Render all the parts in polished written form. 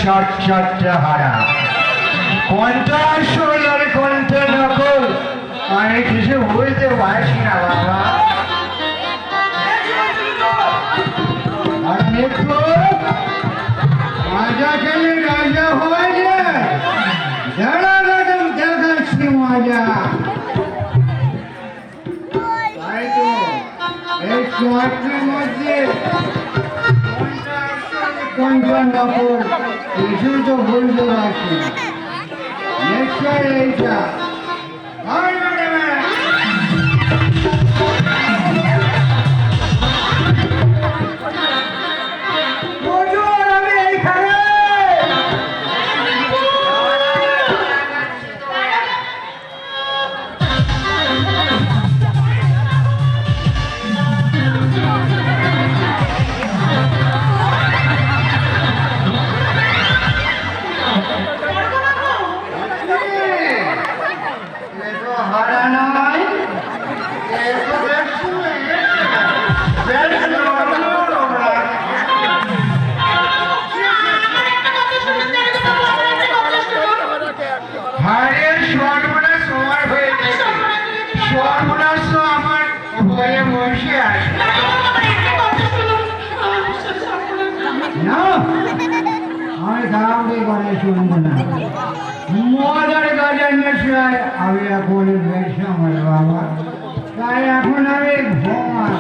চটচটে হারা কোনটা আসল আর কোনটা নকল আমি কিছু বুঝতে পারছি না বাবা। আর দেখো রাজা খেলে রাজা হয়ে যায়, যারা ম্যাডাম দেখাচ্ছি মজা। তাই তো এই চট্টের মধ্যে কোনটা নকল কিছু তো বলতে পারছি না। নিশ্চয় এইটা মজার গাজার নেশায় আমি এখন বেশি আমার বাবা, তাই এখন আমি ঘুমাই।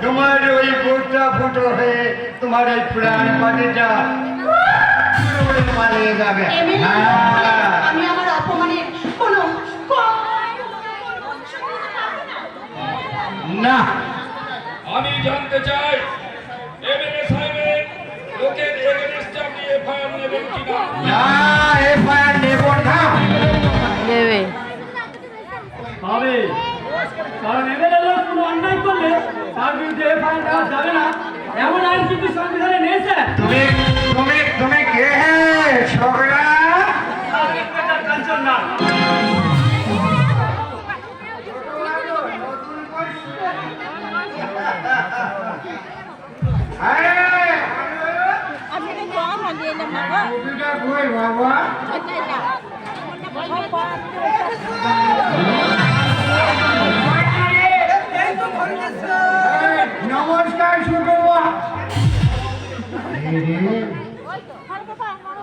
তোমার ওই বুকটা ফুটো হয়ে তোমার ওই প্রাণ পাখিটা পালিয়ে যাবে। আমি আমার অপমানের কোনো না, আমি জানতে চাই এমএলএ সাহেবের লোকের এগেইনস্টে আপনি এফআইআর নেবেন কিনা? না, এফআইআর নেব না। নেবে হবে, কারণ এমএলএ লোক কোনো অন্যায় করলে তার বিরুদ্ধে এফআইআর দেওয়া যাবে না, এমন আইন কিন্তু সংবিধানে নেই স্যার। তুমি তুমি তুমি কে হে ছোকরা? কাঞ্চন না, নমস্কার ছোট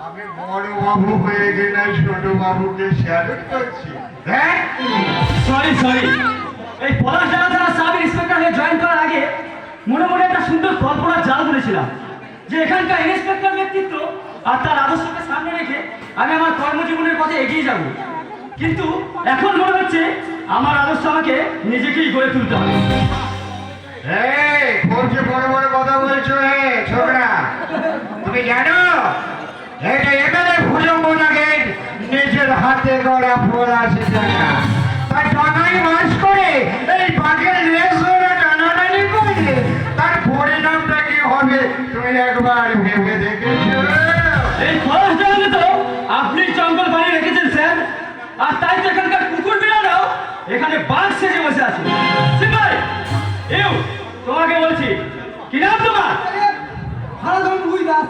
আমি বড় বাবু হয়ে গেলে ছোট বাবুকে স্যালুট করছি। সরি এই পলাশ ডাকাতারা সাব ইন্সপেক্টর হয়ে জয়েন করার আগে মনে মনে একটা সুন্দর কল্পনার জাল বলেছিলাম যে এখানকার ইন্সপেক্টর ব্যক্তিত্ব আর তার আদর্শকে সামনে রেখে আমি আমার কর্মজীবনের পথে এগিয়ে যাব, কিন্তু এখন মনে হচ্ছে আমার আদর্শ আমাকে নিজেকেই গড়ে তুলতে হবে। বড় বড় কথা বলছো হে ছোকরা, তুমি জানো এটা এমএলএ ভুজঙ্গ নাকি নিজের হাতে গড়া পলাশি টাকা তার টাকাই মাস করে এই বাঘের লেজ ধরে টানাটানি করে তার পরিণামটা কি হবে তুমি একবার ভেবে দেখেছো? এই পলাশ ডাকাতে তো আপনি জঙ্গল বানিয়ে রেখেছেন স্যার, আর তাই তো এখানকার কুকুর বিড়ালও এখানে বাঘ সেজে বসে আছে। সিপাই, এও তোমাকে বলছি, কি নাম তোমার? হারাধন রুই দাস।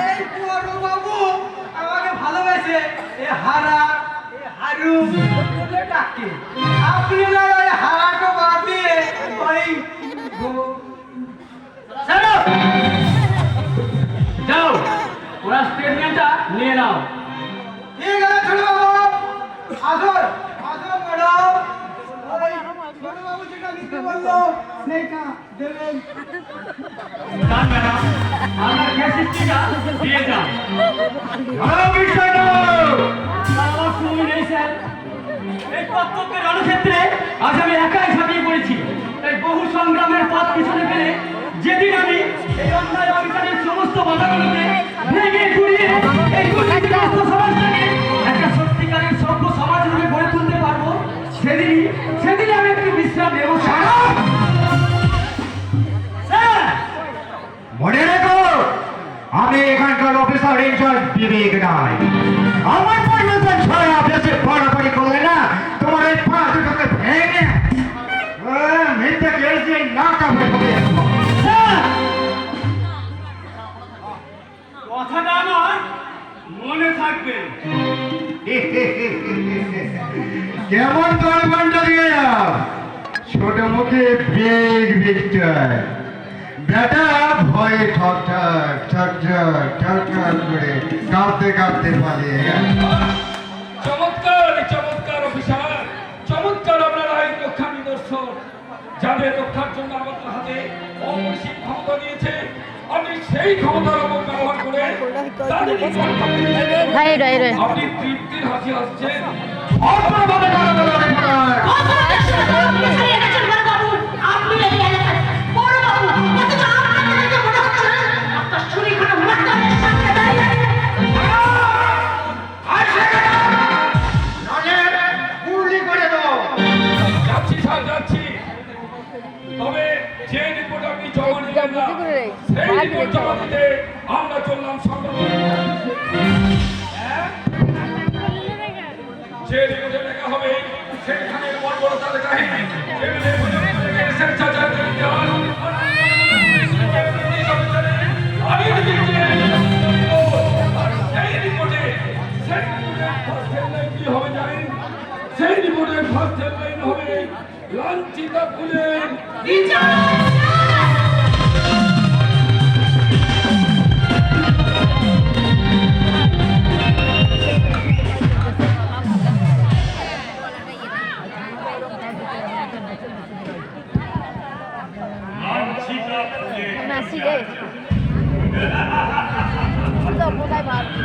এই বড় বাবু আমাকে ভালোবাসে, এ হারা, এ হারু বলে ডাকে। আপনি না ওই হারাকে বাদ দিয়ে ওই ছাড়ো! যাও, ওরা স্টেটমেন্টটা নিয়ে নাও। ঠিক আছে ছোট বাবু, আসুন আসুন ম্যাডাম। ওই ছোট বাবু যেটা নিতে বললো সেইটা দেবেন। যান ম্যাডাম, আপনার গ্যাস হিস্ট্রিটা দিয়ে যান। হ্যালো বিষ্ণু, আমার সময় নেই স্যার। এই কর্তব্যের রণক্ষেত্রে আজ আমি একাই ঝাঁপিয়ে পড়েছি। তাই বহু সংগ্রামের পথ পিছনে ফেলে যেদিন আমি এই অন্যায় অবিচারের সমস্ত বাধাগুলোকে ভেঙে ঘুরিয়ে এই দুর্নীতিগ্রস্ত সমাজটাকে একটা সত্যিকারের সভ্য সমাজ রূপে গড়ে তুলতে পারবো, সেদিনই আমি একটু বিশ্রাম নেব। স্যার, মনে রেখো আমি এখানকার অফিসার ইনচার্জ বিবেক নাই। আমার পারমিশন ছাড়া অফিসে পড়াপড়ি করলে না তোমার এই পা দুটোকে ভেঙে মিথ্যে খেলছি নাকা ভেঙে স্যার, কথাটা আমার মনে থাকবে। কেমন তোর বান্ডা দিয়ে ছোট মুখে বেগ বিক্টর বেটা ভয়ে ঠকঠক ঠকঠক ঠকঠক করে কাঁপতে কাঁপতে পালিয়ে গেল। চমৎকার চমৎকার অফিসার, চমৎকার আপনার আইন রক্ষা নিদর্শন। যাদের রক্ষার জন্য আমাদের হাতে অপরিসীম ক্ষমতা দিয়েছে, আপনি সেই ক্ষমতার অপব্যবহার করে তাদের আপনি তৃপ্তির হাসি আসছেন। অপরভাবে গালাগালি করে। আপনি এই এলাকার বড় বাবু, অথচ আপনাকে দেখে মনে হচ্ছে না আপনার শরীরখানা মাতালের সামনে দাঁড়িয়ে আছে। নলে গুলি করে দাও। যাচ্ছি স্যার, যাচ্ছি। তবে যে রিপোর্ট আপনি জমা দিলেন না, সেই রিপোর্ট জমা দিতে আমরা চললাম সংগ্রামে। যে রিপোর্টে লেখা হবে সেখানে বড় বড় তাদের কাহিনী এমএলএ স্বেচ্ছাচারীদের দেওয়ার আমি সেই রিপোর্টে ফার্স্ট হেডলাইন কি হবে জানেন? সেই রিপোর্টের ফার্স্ট হেডলাইন হবে লাঞ্ছিতা ফুলের Masih deh. Belum mulai baru.